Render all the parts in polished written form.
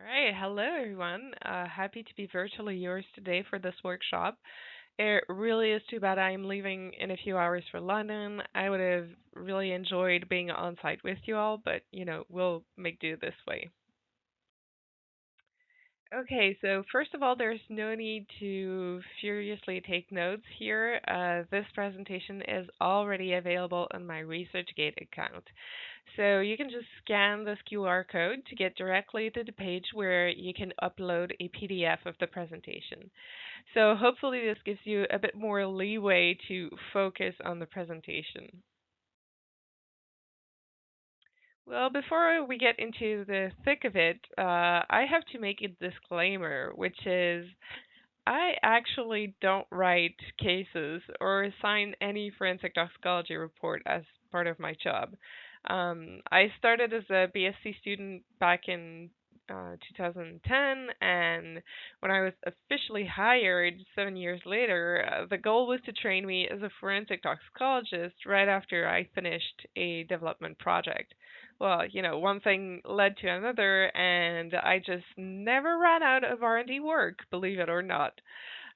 right. Hello, everyone. Happy to be virtually yours today for this workshop. It really is too bad I'm leaving in a few hours for London. I would have really enjoyed being on site with you all, but we'll make do this way. Okay, so first of all, there's no need to furiously take notes here. This presentation is already available on my ResearchGate account. So you can just scan this QR code to get directly to the page where you can upload a PDF of the presentation. So hopefully this gives you a bit more leeway to focus on the presentation. Well, before we get into the thick of it, I have to make a disclaimer, which is I actually don't write cases or assign any forensic toxicology report as part of my job. I started as a BSc student back in 2010, and when I was officially hired 7 years later, the goal was to train me as a forensic toxicologist right after I finished a development project. Well, one thing led to another, and I just never ran out of R&D work, believe it or not.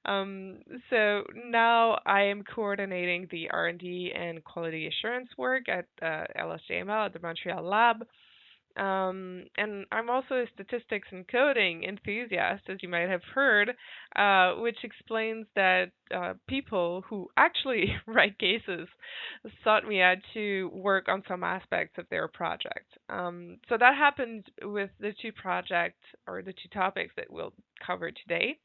Um, so now I am coordinating the R&D and quality assurance work at LSJML at the Montreal lab. And I'm also a statistics and coding enthusiast, as you might have heard, which explains that people who actually write cases sought me out to work on some aspects of their project. So that happened with the two projects or the two topics that we'll cover today.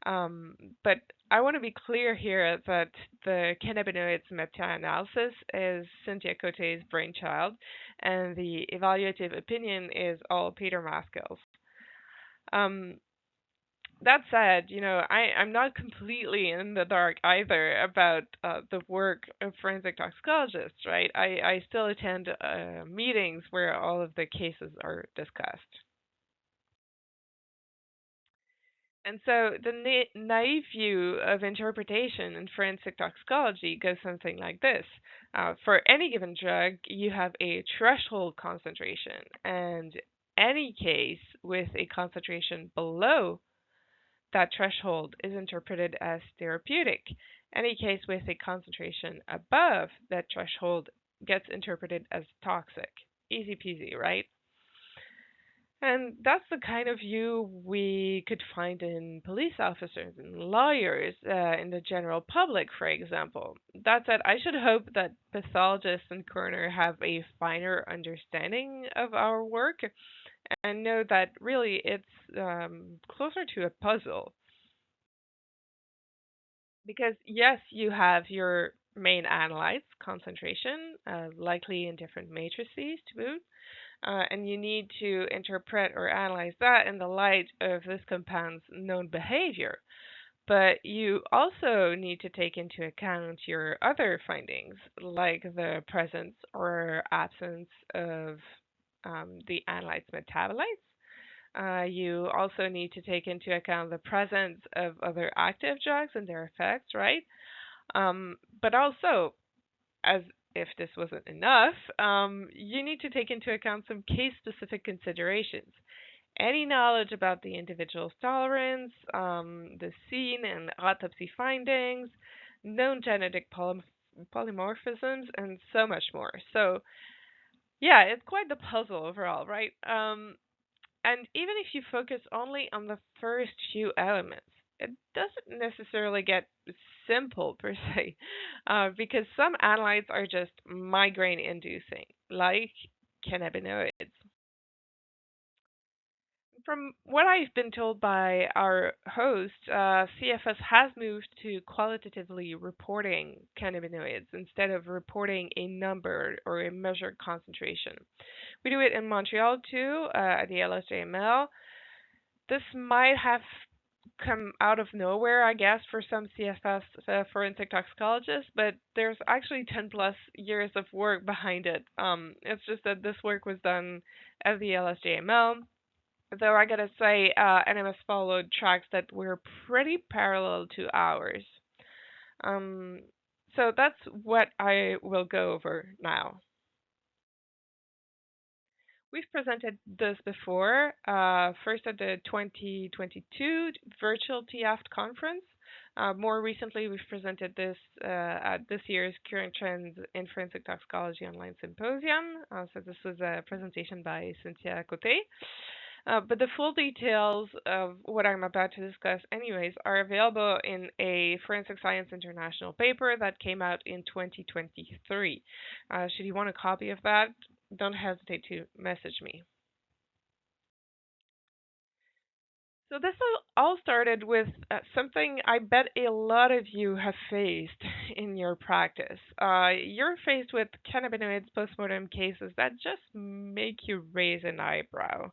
Um, but I want to be clear here that the cannabinoids meta-analysis is Cynthia Cote's brainchild, and the evaluative opinion is all Peter Maskell's. Um, that said, I'm not completely in the dark either about the work of forensic toxicologists, right? I still attend meetings where all of the cases are discussed. And so the naive view of interpretation in forensic toxicology goes something like this. For any given drug, you have a threshold concentration, and any case with a concentration below that threshold is interpreted as therapeutic. Any case with a concentration above that threshold gets interpreted as toxic. Easy peasy, right? And that's the kind of view we could find in police officers and lawyers, in the general public, for example. That said, I should hope that pathologists and coroner have a finer understanding of our work and know that really it's closer to a puzzle. Because, yes, you have your main analytes, concentration, likely in different matrices to boot. And you need to interpret or analyze that in the light of this compound's known behavior. But you also need to take into account your other findings, like the presence or absence of the analyte's metabolites. You also need to take into account the presence of other active drugs and their effects, right? But also, as if this wasn't enough, you need to take into account some case specific considerations. Any knowledge about the individual's tolerance, the scene and autopsy findings, known genetic polymorphisms, and so much more. So, yeah, it's quite the puzzle overall, right? And even if you focus only on the first few elements, it doesn't necessarily get simple per se, because some analytes are just migraine inducing, like cannabinoids. From what I've been told by our host, CFS has moved to qualitatively reporting cannabinoids instead of reporting a number or a measured concentration. We do it in Montreal too, at the LSJML. This might have come out of nowhere, I guess, for some CFS forensic toxicologists, but there's actually 10 plus years of work behind it. It's just that this work was done at the LSJML, though I gotta say, NMS followed tracks that were pretty parallel to ours. Um, so that's what I will go over now. We've presented this before, first at the 2022 virtual TAFT conference. More recently, we've presented this at this year's Current Trends in Forensic Toxicology Online Symposium. So this was a presentation by Cynthia Cote. But the full details of what I'm about to discuss, anyways, are available in a Forensic Science International paper that came out in 2023. Should you want a copy of that, don't hesitate to message me. So this all started with something I bet a lot of you have faced in your practice. You're faced with cannabinoids postmortem cases that just make you raise an eyebrow.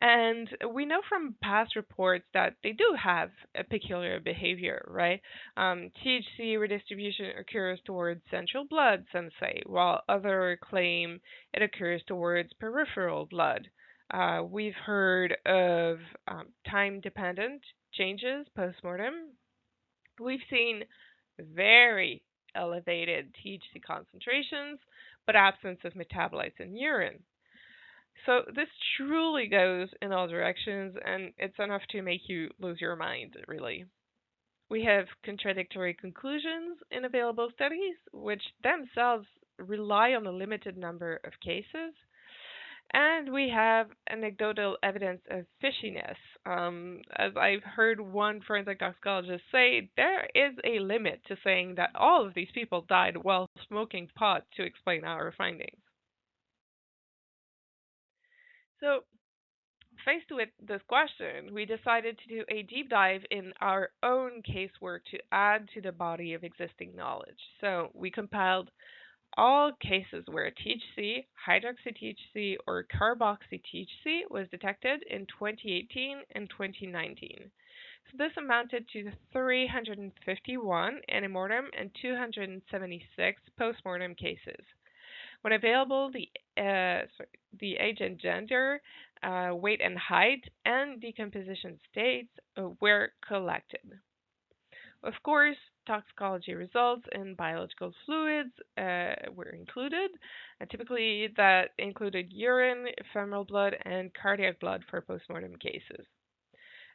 And we know from past reports that they do have a peculiar behavior, right? THC redistribution occurs towards central blood, some say, while others claim it occurs towards peripheral blood. We've heard of time-dependent changes postmortem. We've seen very elevated THC concentrations, but absence of metabolites in urine. So this truly goes in all directions, and it's enough to make you lose your mind, really. We have contradictory conclusions in available studies, which themselves rely on a limited number of cases. And we have anecdotal evidence of fishiness. As I've heard one forensic toxicologist say, there is a limit to saying that all of these people died while smoking pot to explain our findings. So, faced with this question, we decided to do a deep dive in our own casework to add to the body of existing knowledge. So, we compiled all cases where THC, hydroxy-THC, or carboxy-THC was detected in 2018 and 2019. So this amounted to 351 antemortem and 276 postmortem cases. When available, the age and gender, weight and height, and decomposition states were collected. Of course, toxicology results in biological fluids were included. Typically, that included urine, femoral blood, and cardiac blood for postmortem cases.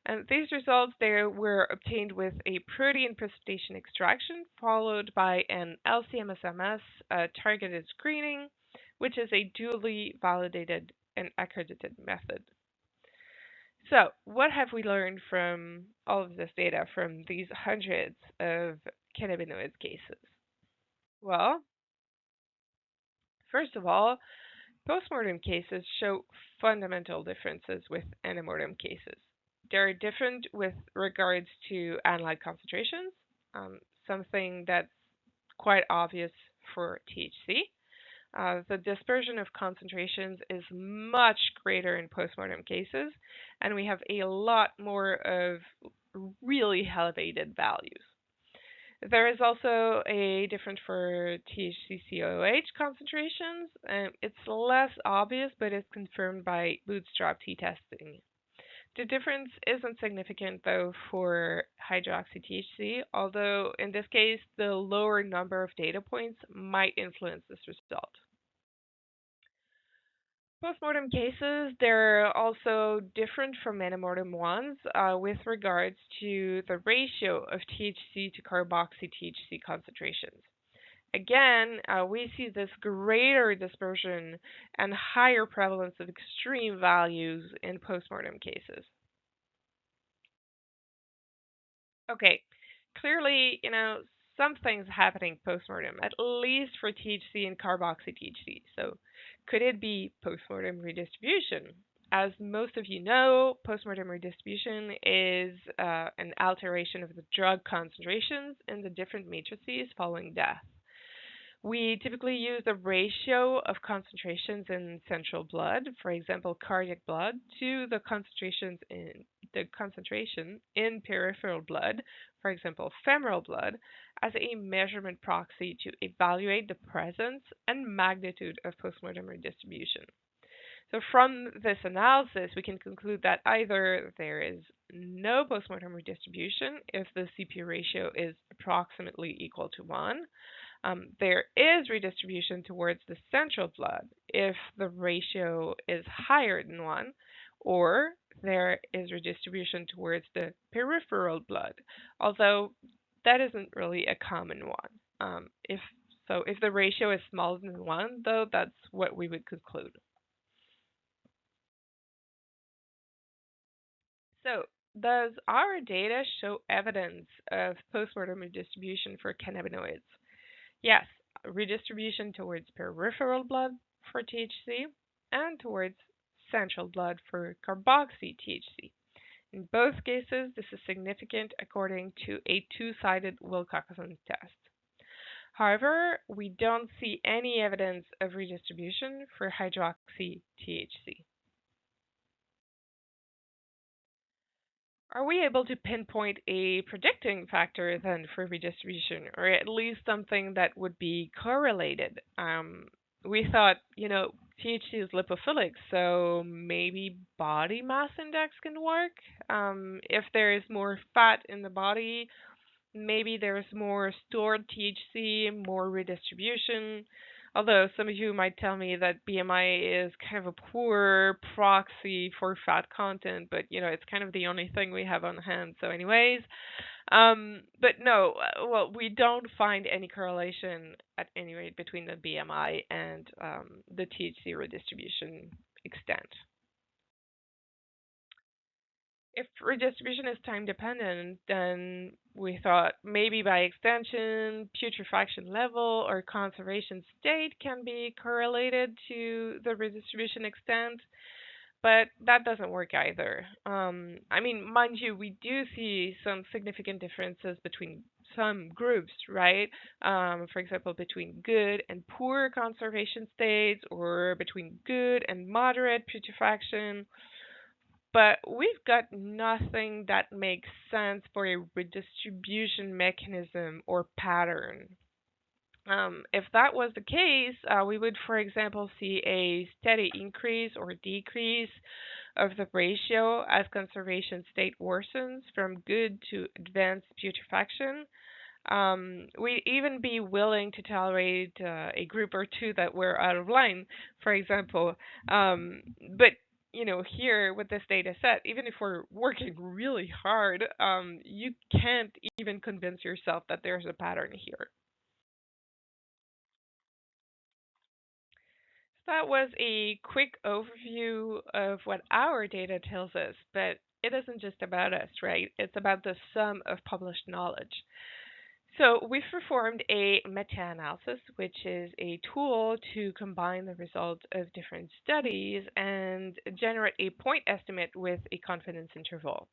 And these results they were obtained with a protein precipitation extraction followed by an LC-MS targeted screening, which is a duly validated and accredited method. So, what have we learned from all of this data from these hundreds of cannabinoid cases? Well, first of all, postmortem cases show fundamental differences with antemortem cases. They're different with regards to analyte concentrations, something that's quite obvious for THC. The dispersion of concentrations is much greater in postmortem cases, and we have a lot more of really elevated values. There is also a difference for THC-COH concentrations. It's less obvious, but it's confirmed by bootstrap t-testing. The difference isn't significant, though, for hydroxy-THC, although in this case, the lower number of data points might influence this result. Postmortem cases, they're also different from antemortem ones with regards to the ratio of THC to carboxy-THC concentrations. Again, we see this greater dispersion and higher prevalence of extreme values in postmortem cases. Okay, clearly, something's happening postmortem, at least for THC and carboxy-THC. So, could it be postmortem redistribution? As most of you know, postmortem redistribution is an alteration of the drug concentrations in the different matrices following death. We typically use the ratio of concentrations in central blood, for example, cardiac blood, to the concentration in peripheral blood, for example, femoral blood, as a measurement proxy to evaluate the presence and magnitude of postmortem redistribution. So from this analysis, we can conclude that either there is no postmortem redistribution if the CP ratio is approximately equal to 1, There is redistribution towards the central blood if the ratio is higher than 1, or there is redistribution towards the peripheral blood, although that isn't really a common one. If the ratio is smaller than 1, though, that's what we would conclude. So, does our data show evidence of postmortem redistribution for cannabinoids? Yes, redistribution towards peripheral blood for THC and towards central blood for carboxy THC. In both cases, this is significant according to a two-sided Wilcoxon test. However, we don't see any evidence of redistribution for hydroxy THC. Are we able to pinpoint a predicting factor then for redistribution, or at least something that would be correlated? We thought, THC is lipophilic, so maybe body mass index can work. If there is more fat in the body, maybe there's more stored THC, more redistribution. Although some of you might tell me that BMI is kind of a poor proxy for fat content, but it's kind of the only thing we have on hand. So, anyways, but no, well, we don't find any correlation at any rate between the BMI and the THC redistribution extent. If redistribution is time dependent, then we thought maybe by extension, putrefaction level or conservation state can be correlated to the redistribution extent, but that doesn't work either. Mind you, we do see some significant differences between some groups, right? For example, between good and poor conservation states, or between good and moderate putrefaction, but we've got nothing that makes sense for a redistribution mechanism or pattern. If that was the case, we would, for example, see a steady increase or decrease of the ratio as conservation state worsens from good to advanced putrefaction. We'd even be willing to tolerate a group or two that were out of line, for example. But here with this data set, even if we're working really hard, you can't even convince yourself that there's a pattern here. That was a quick overview of what our data tells us, but it isn't just about us, right? It's about the sum of published knowledge. So we've performed a meta-analysis, which is a tool to combine the results of different studies and generate a point estimate with a confidence interval.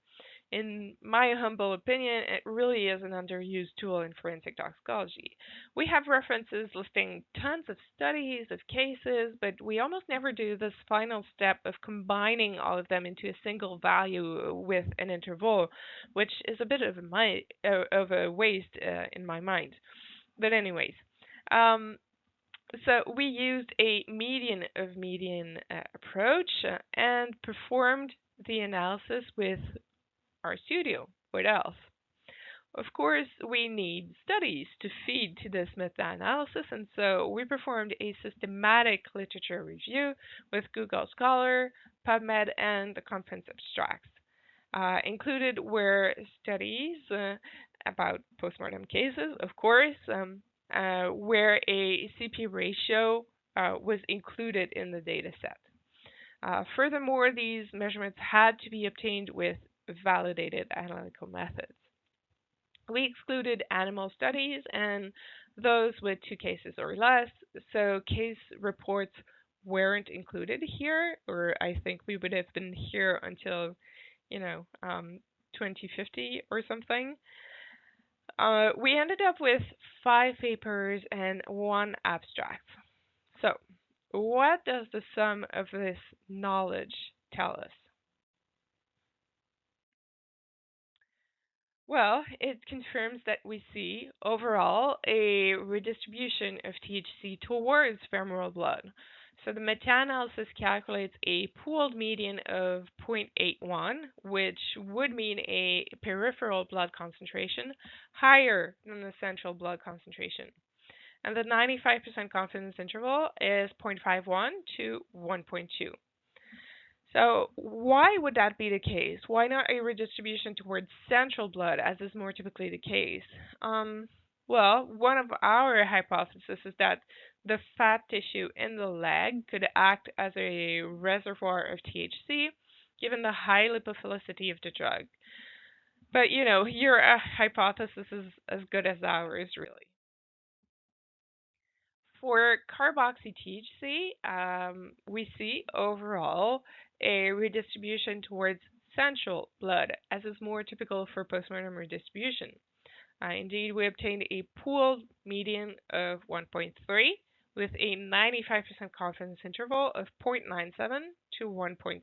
In my humble opinion, it really is an underused tool in forensic toxicology. We have references listing tons of studies, of cases, but we almost never do this final step of combining all of them into a single value with an interval, which is a bit of a waste in my mind. But anyways, so we used a median of median approach and performed the analysis with our studio. What else? Of course, we need studies to feed to this meta-analysis, and so we performed a systematic literature review with Google Scholar, PubMed, and the conference abstracts. Included were studies about postmortem cases, of course, where a CP ratio was included in the data set. Furthermore, these measurements had to be obtained with validated analytical methods. We excluded animal studies and those with 2 cases or less, so case reports weren't included here, or I think we would have been here until, 2050 or something. We ended up with 5 papers and 1 abstract. So, what does the sum of this knowledge tell us? Well, it confirms that we see overall a redistribution of THC towards femoral blood. So the meta-analysis calculates a pooled median of 0.81, which would mean a peripheral blood concentration higher than the central blood concentration. and the 95% confidence interval is 0.51 to 1.2. So why would that be the case? Why not a redistribution towards central blood, as is more typically the case? Um, well, one of our hypotheses is that the fat tissue in the leg could act as a reservoir of THC, given the high lipophilicity of the drug. But your hypothesis is as good as ours, really. For carboxy-THC, we see overall a redistribution towards central blood, as is more typical for postmortem redistribution. Indeed, we obtained a pooled median of 1.3 with a 95% confidence interval of 0.97 to 1.6.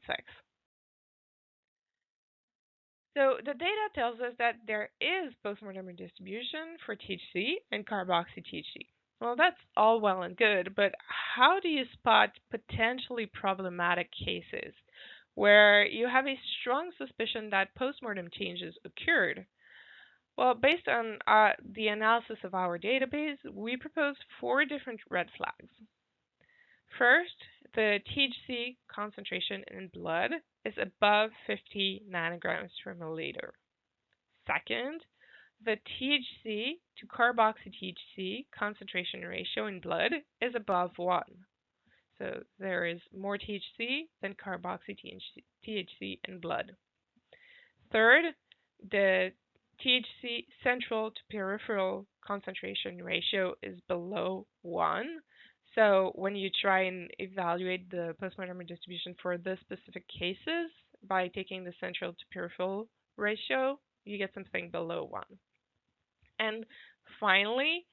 So the data tells us that there is postmortem redistribution for THC and carboxy-THC. Well, that's all well and good, but how do you spot potentially problematic cases where you have a strong suspicion that postmortem changes occurred? Well, based on the analysis of our database, we proposed 4 different red flags. First, the THC concentration in blood is above 50 nanograms per milliliter. Second, the THC to carboxy-THC concentration ratio in blood is above 1. So there is more THC than carboxy-THC in blood. Third, the THC central to peripheral concentration ratio is below 1. So when you try and evaluate the postmortem redistribution for the specific cases by taking the central to peripheral ratio, you get something below 1. And finally,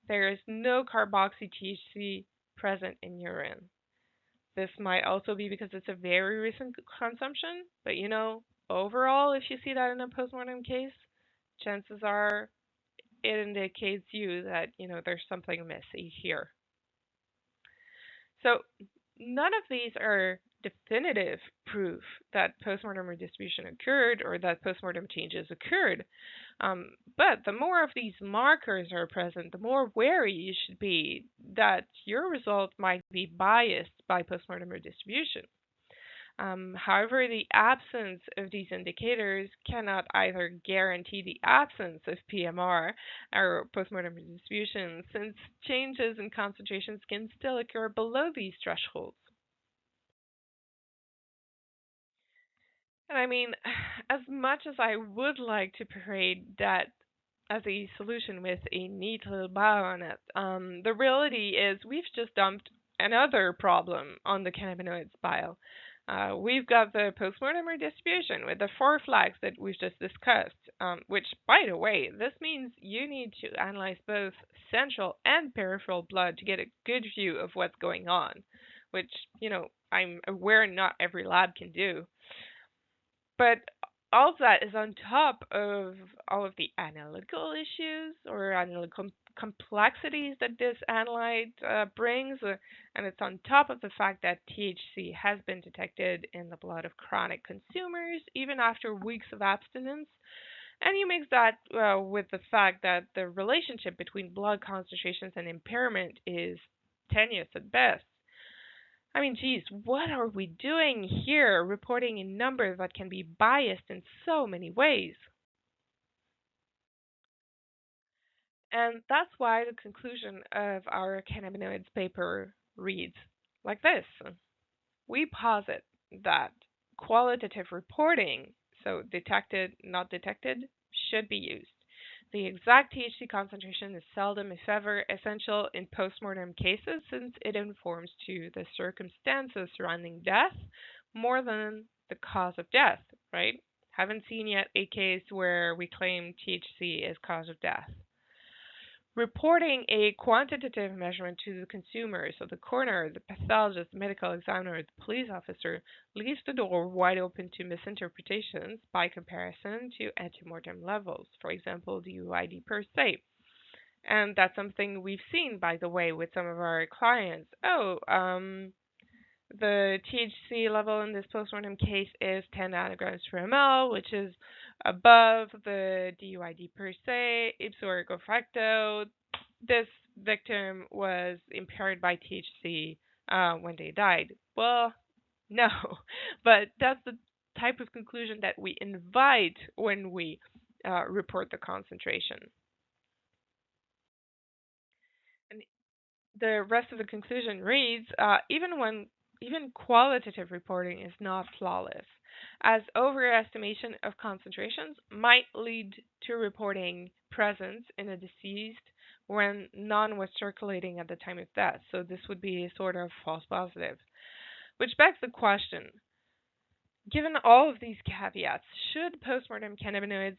there is no carboxy-THC present in urine. This might also be because it's a very recent consumption, but overall, if you see that in a postmortem case, chances are it indicates you that, there's something messy here. So none of these are definitive proof that postmortem redistribution occurred or that postmortem changes occurred. But the more of these markers are present, the more wary you should be that your result might be biased by postmortem redistribution. However, the absence of these indicators cannot either guarantee the absence of PMR or postmortem redistribution, since changes in concentrations can still occur below these thresholds. And I mean, as much as I would like to parade that as a solution with a neat little bow on it, the reality is we've just dumped another problem on the cannabinoids pile. We've got the postmortem redistribution with the 4 flags that we've just discussed, which, by the way, this means you need to analyze both central and peripheral blood to get a good view of what's going on, which, I'm aware not every lab can do. But all of that is on top of all of the analytical issues or analytical complexities that this analyte brings, and it's on top of the fact that THC has been detected in the blood of chronic consumers even after weeks of abstinence. And you mix that with the fact that the relationship between blood concentrations and impairment is tenuous at best. I mean, geez, what are we doing here reporting a number that can be biased in so many ways? And that's why the conclusion of our cannabinoids paper reads like this. We posit that qualitative reporting, so detected, not detected, should be used. The exact THC concentration is seldom, if ever, essential in postmortem cases since it informs to the circumstances surrounding death more than the cause of death, right? Haven't seen yet a case where we claim THC is cause of death. Reporting a quantitative measurement to the consumer, so the coroner, the pathologist, the medical examiner, the police officer, leaves the door wide open to misinterpretations by comparison to antemortem levels, for example, DUID per se. And that's something we've seen, by the way, with some of our clients. The THC level in this postmortem case is 10 nanograms per ml, which is above the DUID per se, ipso ergo facto. This victim was impaired by THC when they died. Well, no, but that's the type of conclusion that we invite when we report the concentration. And the rest of the conclusion reads, even qualitative reporting is not flawless, as overestimation of concentrations might lead to reporting presence in a deceased when none was circulating at the time of death. So this would be a sort of false positive, which begs the question: given all of these caveats, should postmortem cannabinoids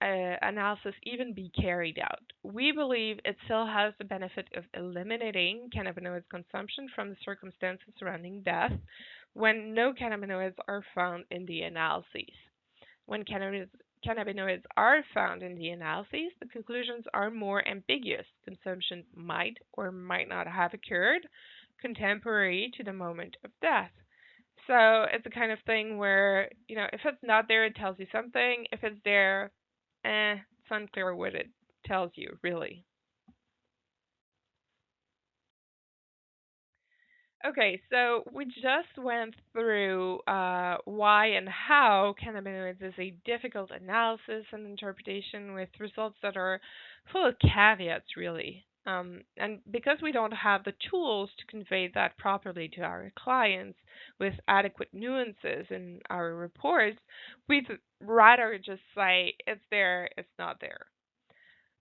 analysis even be carried out? We believe it still has the benefit of eliminating cannabinoids consumption from the circumstances surrounding death when no cannabinoids are found in the analyses. When cannabinoids are found in the analyses, the conclusions are more ambiguous. Consumption might or might not have occurred contemporary to the moment of death. So it's the kind of thing where, if it's not there, it tells you something. If it's there, it's unclear what it tells you, really. Okay, so we just went through why and how cannabinoids is a difficult analysis and interpretation with results that are full of caveats, really. And because we don't have the tools to convey that properly to our clients with adequate nuances in our reports, we'd rather just say it's there, it's not there.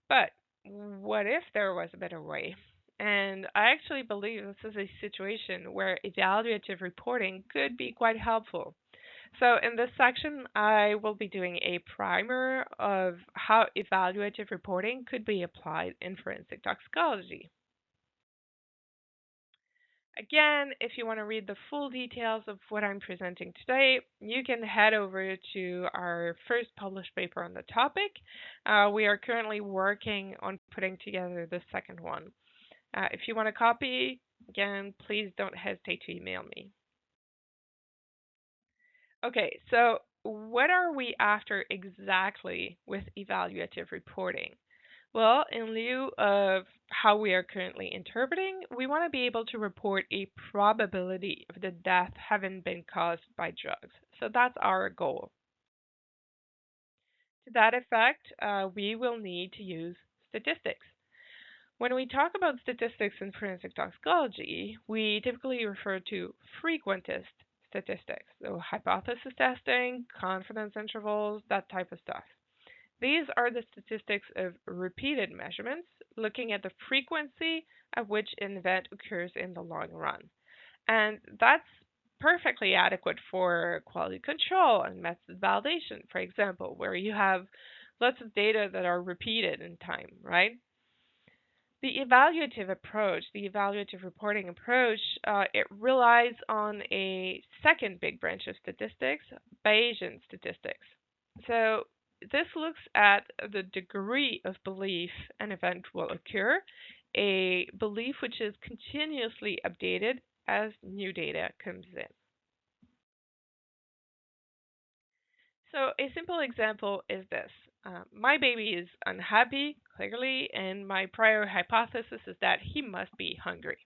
But what if there was a better way? And I actually believe this is a situation where evaluative reporting could be quite helpful. So, in this section, I will be doing a primer of how evaluative reporting could be applied in forensic toxicology. Again, if you want to read the full details of what I'm presenting today, you can head over to our first published paper on the topic. We are currently working on putting together the second one. If you want a copy, again, please don't hesitate to email me. Okay, so what are we after exactly with evaluative reporting? Well, in lieu of how we are currently interpreting, we want to be able to report a probability of the death having been caused by drugs. So that's our goal. To that effect, we will need to use statistics. When we talk about statistics in forensic toxicology, we typically refer to frequentist statistics, so hypothesis testing, confidence intervals, that type of stuff. These are the statistics of repeated measurements, looking at the frequency at which an event occurs in the long run. And that's perfectly adequate for quality control and method validation, for example, where you have lots of data that are repeated in time, right? The evaluative approach, the evaluative reporting approach, it relies on a second big branch of statistics, Bayesian statistics. So this looks at the degree of belief an event will occur, a belief which is continuously updated as new data comes in. So a simple example is this. My baby is unhappy, clearly, and my prior hypothesis is that he must be hungry.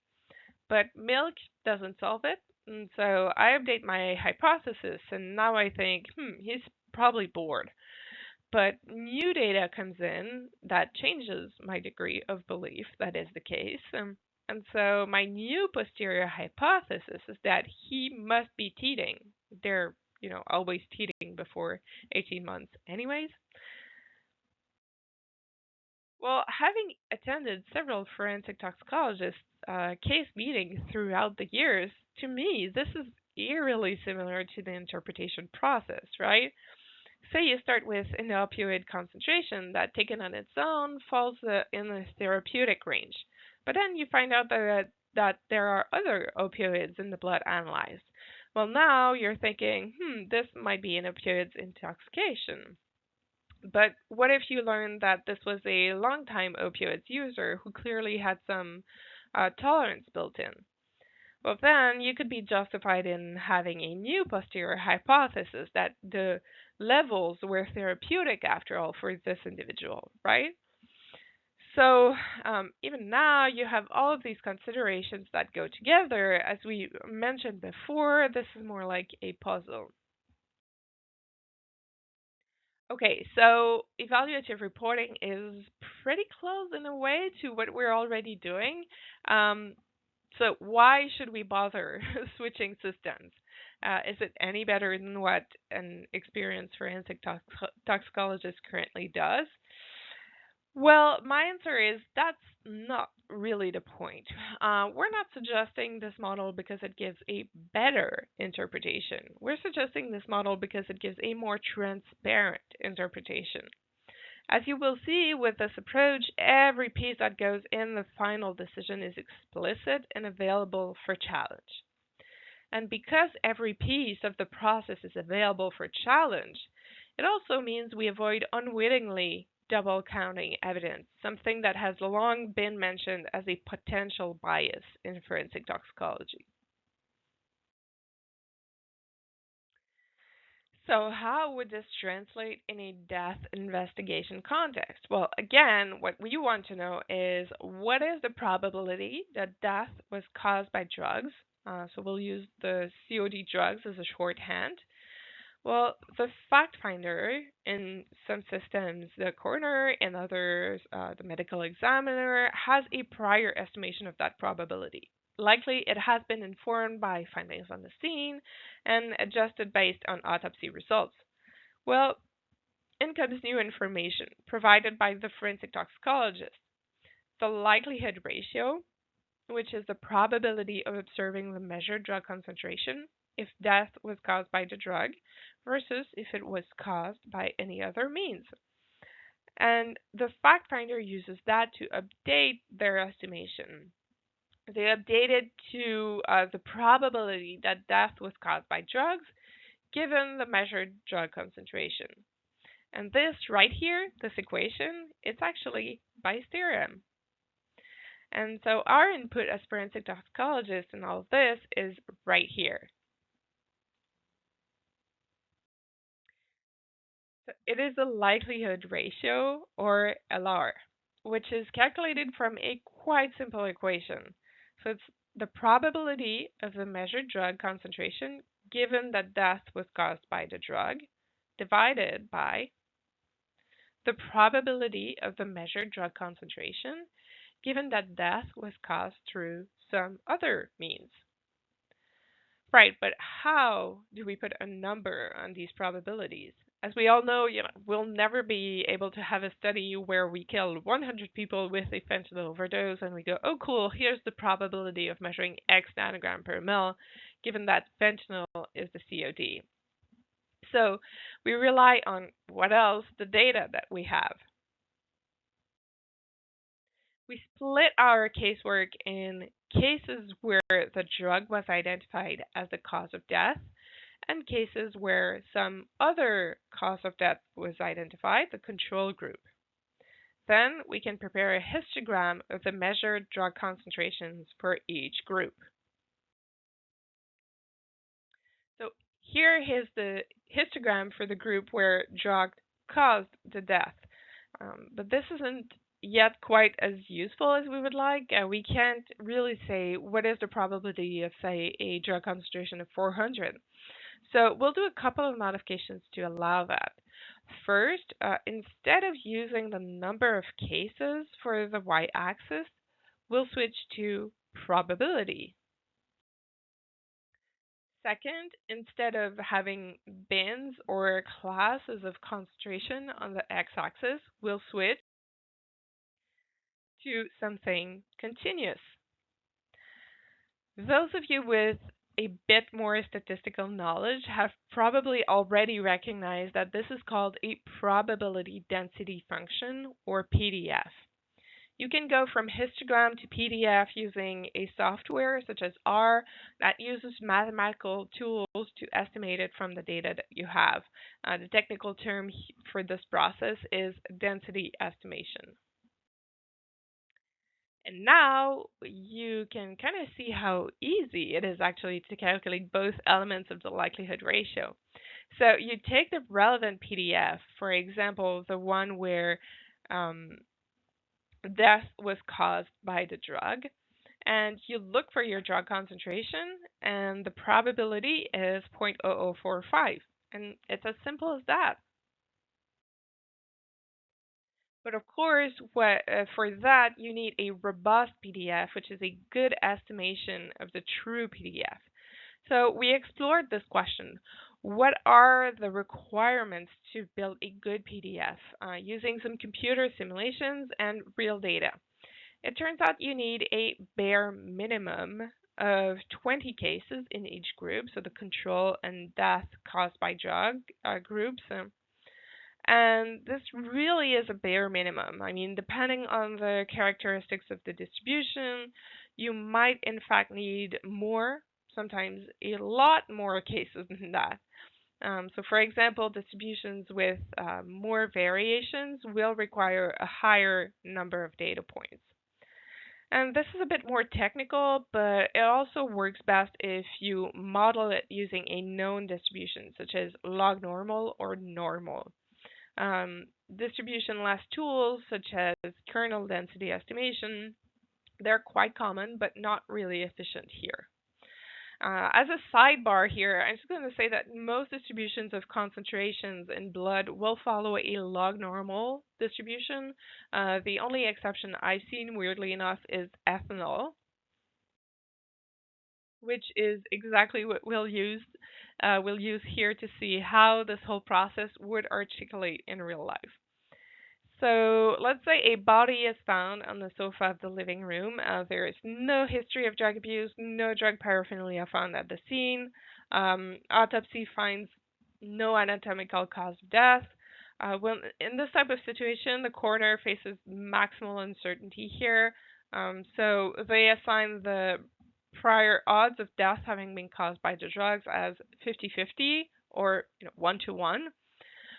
But milk doesn't solve it, and so I update my hypothesis, and now I think, he's probably bored. But new data comes in that changes my degree of belief that is the case. And so my new posterior hypothesis is that he must be teething. They're, always teething before 18 months anyways. Well, having attended several forensic toxicologist case meetings throughout the years, to me, this is eerily similar to the interpretation process, right? Say you start with an opioid concentration that, taken on its own, falls in the therapeutic range. But then you find out that there are other opioids in the blood analyzed. Well, now you're thinking, this might be an opioids intoxication. But what if you learn that this was a long-time opioids user who clearly had some tolerance built in? Well, then you could be justified in having a new posterior hypothesis that the levels were therapeutic after all for this individual, right? So even now, you have all of these considerations that go together. As we mentioned before, this is more like a puzzle. Okay, so evaluative reporting is pretty close in a way to what we're already doing. Um, so why should we bother switching systems? Is it any better than what an experienced forensic toxicologist currently does? Well, my answer is that's not really the point. We're not suggesting this model because it gives a better interpretation. We're suggesting this model because it gives a more transparent interpretation. As you will see with this approach, every piece that goes in the final decision is explicit and available for challenge. And because every piece of the process is available for challenge, it also means we avoid unwittingly double counting evidence, something that has long been mentioned as a potential bias in forensic toxicology. So, how would this translate in a death investigation context? Well, again, what we want to know is what is the probability that death was caused by drugs? So, we'll use the COD drugs as a shorthand. Well, the fact finder in some systems, the coroner, in others, the medical examiner, has a prior estimation of that probability. Likely, it has been informed by findings on the scene and adjusted based on autopsy results. Well, in comes new information provided by the forensic toxicologist. The likelihood ratio, which is the probability of observing the measured drug concentration if death was caused by the drug versus if it was caused by any other means. And the fact finder uses that to update their estimation. They update it to the probability that death was caused by drugs given the measured drug concentration. And this right here, this equation, it's actually Bayes' theorem. And so our input as forensic toxicologists in all of this is right here. So it is the likelihood ratio, or LR, which is calculated from a quite simple equation. So it's the probability of the measured drug concentration given that death was caused by the drug divided by the probability of the measured drug concentration given that death was caused through some other means. Right, but how do we put a number on these probabilities? As we all know, we'll never be able to have a study where we kill 100 people with a fentanyl overdose and we go, oh cool, here's the probability of measuring X nanogram per mil, given that fentanyl is the COD. So we rely on what else? The data that we have. We split our casework in cases where the drug was identified as the cause of death and cases where some other cause of death was identified, the control group. Then we can prepare a histogram of the measured drug concentrations for each group. So here is the histogram for the group where drug caused the death. But this isn't yet quite as useful as we would like. We can't really say what is the probability of, say, a drug concentration of 400. So we'll do a couple of modifications to allow that. First, instead of using the number of cases for the y-axis, we'll switch to probability. Second, instead of having bins or classes of concentration on the x-axis, we'll switch to something continuous. Those of you with a bit more statistical knowledge have probably already recognized that this is called a probability density function, or PDF. You can go from histogram to PDF using a software such as R that uses mathematical tools to estimate it from the data that you have. The technical term for this process is density estimation. And now you can kind of see how easy it is actually to calculate both elements of the likelihood ratio. So you take the relevant PDF, for example, the one where death was caused by the drug, and you look for your drug concentration, and the probability is 0.0045, and it's as simple as that. But of course, for that, you need a robust PDF, which is a good estimation of the true PDF. So we explored this question. What are the requirements to build a good PDF using some computer simulations and real data? It turns out you need a bare minimum of 20 cases in each group, so the control and death caused by drug groups. And this really is a bare minimum. I mean, depending on the characteristics of the distribution, you might in fact need more, sometimes a lot more cases than that. So, for example, distributions with more variations will require a higher number of data points. And this is a bit more technical, but it also works best if you model it using a known distribution, such as log normal or normal. Distribution-less tools, such as kernel density estimation, they're quite common, but not really efficient here. As a sidebar here, I'm just going to say that most distributions of concentrations in blood will follow a log normal distribution. The only exception I've seen, weirdly enough, is ethanol, which is exactly what we'll use here to see how this whole process would articulate in real life. So let's say a body is found on the sofa of the living room. There is no history of drug abuse, no drug paraphernalia found at the scene. Autopsy finds no anatomical cause of death. When in this type of situation, the coroner faces maximal uncertainty here. So they assign the prior odds of death having been caused by the drugs as 50-50 or 1-to-1.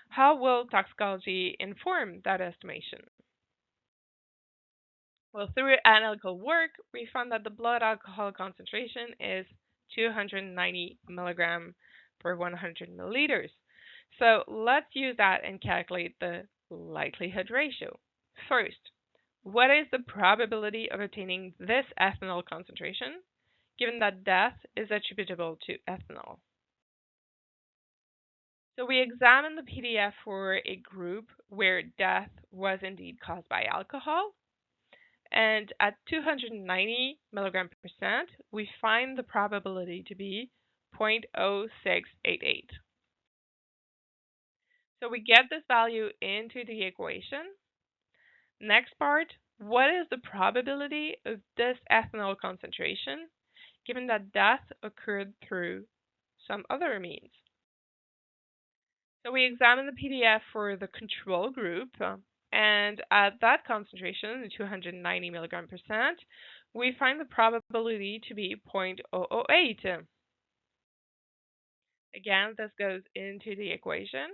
How will toxicology inform that estimation? Well, through analytical work, we found that the blood alcohol concentration is 290 milligram per 100 milliliters. So let's use that and calculate the likelihood ratio. First, what is the probability of attaining this ethanol concentration, given that death is attributable to ethanol? So we examined the PDF for a group where death was indeed caused by alcohol. And at 290 milligram percent, we find the probability to be 0.0688. So we get this value into the equation. Next part, what is the probability of this ethanol concentration, given that death occurred through some other means? So we examine the PDF for the control group, and at that concentration, the 290 milligram percent, we find the probability to be 0.008. Again, this goes into the equation,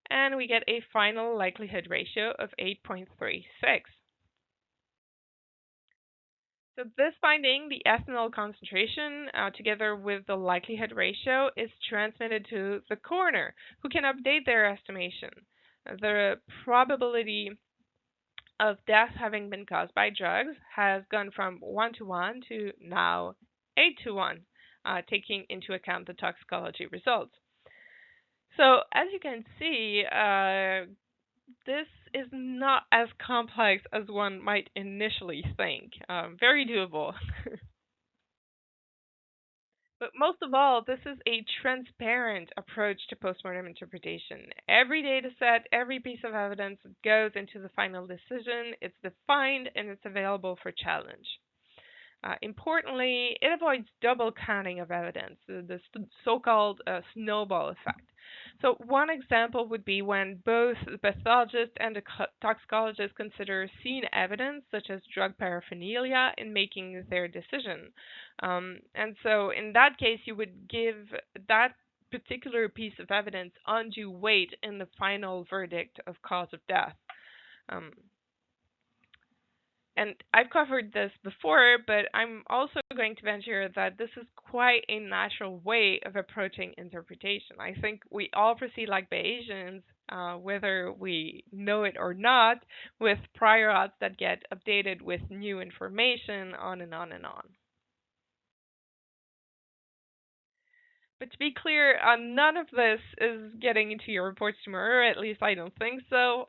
and we get a final likelihood ratio of 8.36. So this finding, the ethanol concentration, together with the likelihood ratio, is transmitted to the coroner, who can update their estimation. The probability of death having been caused by drugs has gone from 1-to-1 to now 8-to-1, taking into account the toxicology results. So as you can see, this is not as complex as one might initially think. Very doable. But most of all, this is a transparent approach to postmortem interpretation. Every data set, every piece of evidence goes into the final decision, it's defined, and it's available for challenge. Importantly, it avoids double counting of evidence, the so-called snowball effect. So one example would be when both the pathologist and the toxicologist consider scene evidence, such as drug paraphernalia, in making their decision. And so in that case, you would give that particular piece of evidence undue weight in the final verdict of cause of death. Um, And I've covered this before, but I'm also going to venture that this is quite a natural way of approaching interpretation. I think we all proceed like Bayesians, whether we know it or not, with prior odds that get updated with new information, on and on and on. But to be clear, none of this is getting into your reports tomorrow, at least I don't think so.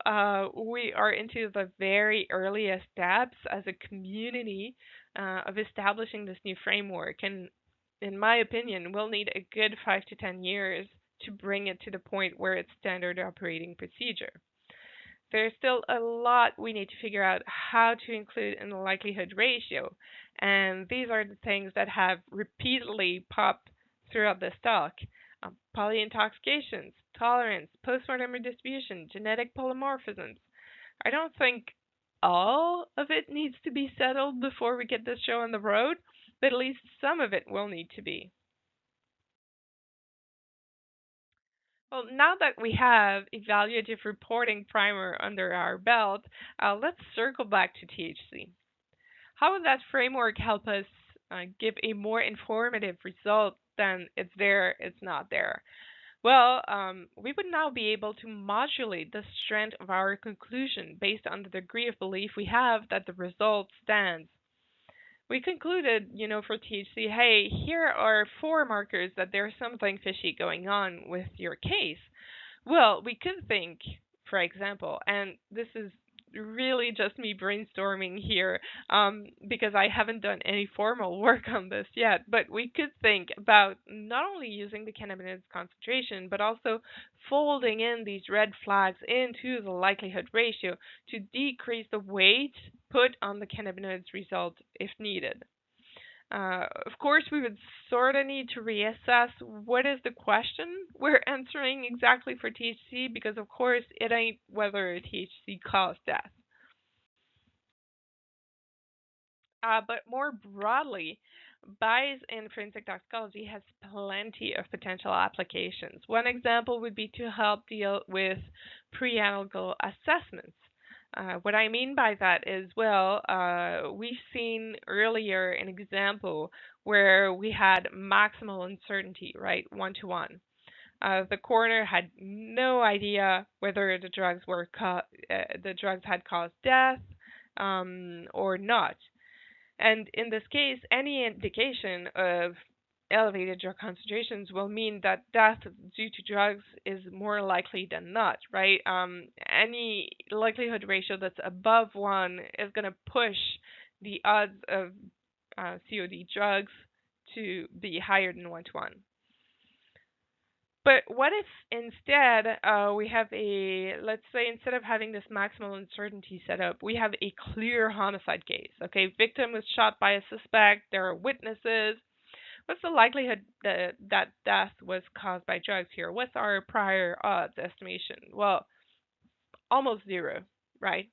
We are into the very earliest steps as a community of establishing this new framework. And in my opinion, we'll need a good 5 to 10 years to bring it to the point where it's standard operating procedure. There's still a lot we need to figure out how to include in the likelihood ratio. And these are the things that have repeatedly popped throughout this talk. Polyintoxications, tolerance, postmortem redistribution, genetic polymorphisms. I don't think all of it needs to be settled before we get this show on the road, but at least some of it will need to be. Well, now that we have evaluative reporting primer under our belt, let's circle back to THC. How would that framework help us give a more informative result than it's there, it's not there? Well, we would now be able to modulate the strength of our conclusion based on the degree of belief we have that the result stands. We concluded, for THC, hey, here are 4 markers that there's something fishy going on with your case. Well, we could think, for example, and this is really just me brainstorming here because I haven't done any formal work on this yet, but we could think about not only using the cannabinoids concentration, but also folding in these red flags into the likelihood ratio to decrease the weight put on the cannabinoids result if needed. Of course, we would sort of need to reassess what is the question we're answering exactly for THC, because of course it ain't whether THC caused death. But more broadly, bias in forensic toxicology has plenty of potential applications. One example would be to help deal with pre-analytical assessments. What I mean by that is, well, we've seen earlier an example where we had maximal uncertainty, right, 1 to 1. The coroner had no idea whether the drugs had caused death or not. And in this case, any indication of elevated drug concentrations will mean that death due to drugs is more likely than not, right? Any likelihood ratio that's above 1 is going to push the odds of COD drugs to be higher than 1 to 1. But what if instead we have let's say instead of having this maximal uncertainty set up, we have a clear homicide case. Okay, victim was shot by a suspect, there are witnesses. What's the likelihood that death was caused by drugs here? What's our prior odds estimation? Well, almost 0, right?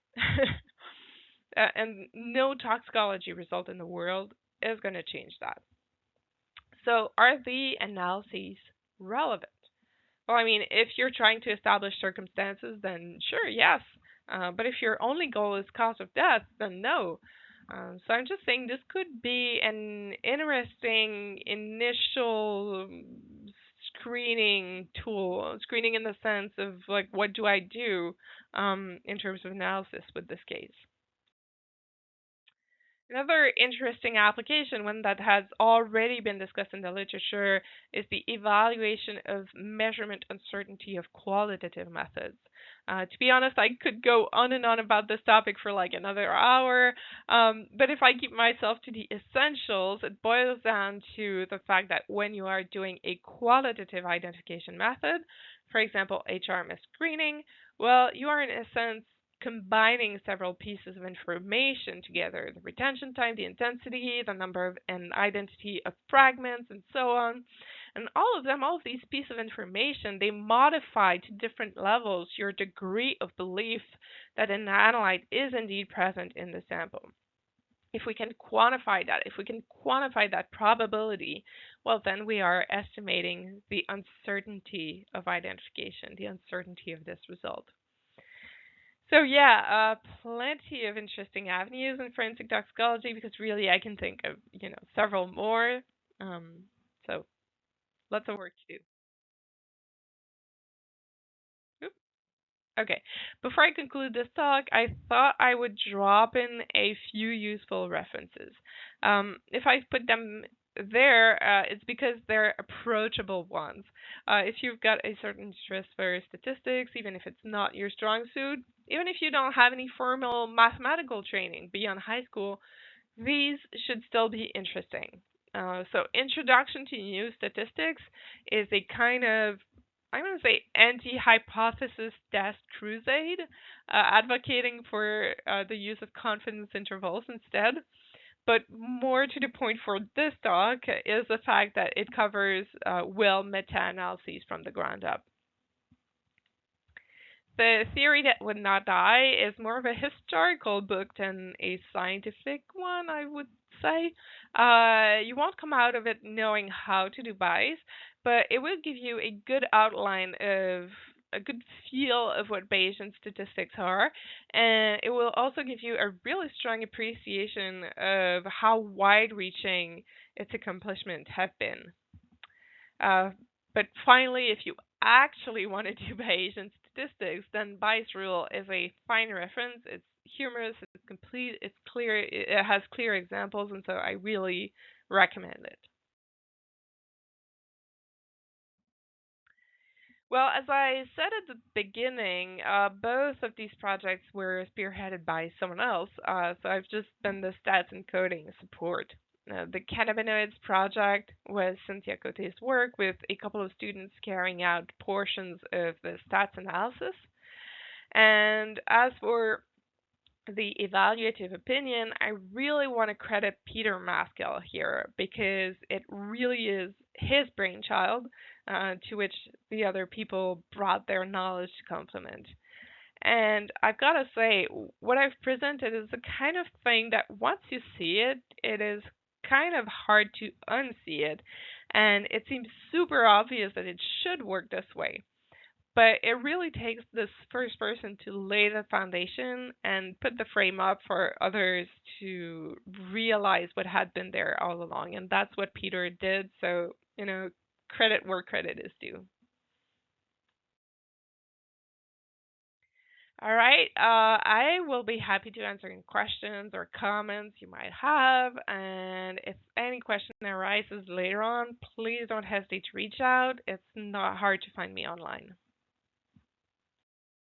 And no toxicology result in the world is going to change that. So are the analyses relevant? Well, I mean, if you're trying to establish circumstances, then sure, yes. But if your only goal is cause of death, then no. So I'm just saying this could be an interesting initial screening tool. Screening in the sense of, like, what do I do in terms of analysis with this case? Another interesting application, one that has already been discussed in the literature, is the evaluation of measurement uncertainty of qualitative methods. To be honest, I could go on and on about this topic for like another hour, but if I keep myself to the essentials, it boils down to the fact that when you are doing a qualitative identification method, for example, HRMS screening, well, you are in a sense combining several pieces of information together: the retention time, the intensity, the number of and identity of fragments, and so on. And all of these pieces of information, they modify to different levels your degree of belief that an analyte is indeed present in the sample. If we can quantify that, if we can quantify that probability, well, then we are estimating the uncertainty of identification, the uncertainty of this result. So yeah, plenty of interesting avenues in forensic toxicology because really I can think of, several more. Um, so lots of work to do. Okay. Before I conclude this talk, I thought I would drop in a few useful references. If I put them there, it's because they're approachable ones. If you've got a certain interest for statistics, even if it's not your strong suit, even if you don't have any formal mathematical training beyond high school, these should still be interesting. So, Introduction to New Statistics is a kind of, I'm going to say, anti hypothesis test crusade, advocating for the use of confidence intervals instead. But more to the point for this talk is the fact that it covers well meta analyses from the ground up. The theory that would not die is more of a historical book than a scientific one, I would say. You won't come out of it knowing how to do bias, but it will give you a good outline of a good feel of what Bayesian statistics are, and it will also give you a really strong appreciation of how wide-reaching its accomplishments have been. Uh, but finally, if you actually want to do Bayesian statistics, then Bayes' rule is a fine reference. It's humorous, it's complete, it's clear, it has clear examples, and so I really recommend it. Well, as I said at the beginning, both of these projects were spearheaded by someone else, so I've just been the stats and coding support. The cannabinoids project was Cynthia Cote's work with a couple of students carrying out portions of the stats analysis. And as for the evaluative opinion, I really want to credit Peter Maskell here because it really is his brainchild, to which the other people brought their knowledge to complement. And I've got to say, what I've presented is the kind of thing that once you see it, it is kind of hard to unsee it. And it seems super obvious that it should work this way. But it really takes this first person to lay the foundation and put the frame up for others to realize what had been there all along. And that's what Peter did. So, credit where credit is due. All right. I will be happy to answer any questions or comments you might have. And if any question arises later on, please don't hesitate to reach out. It's not hard to find me online.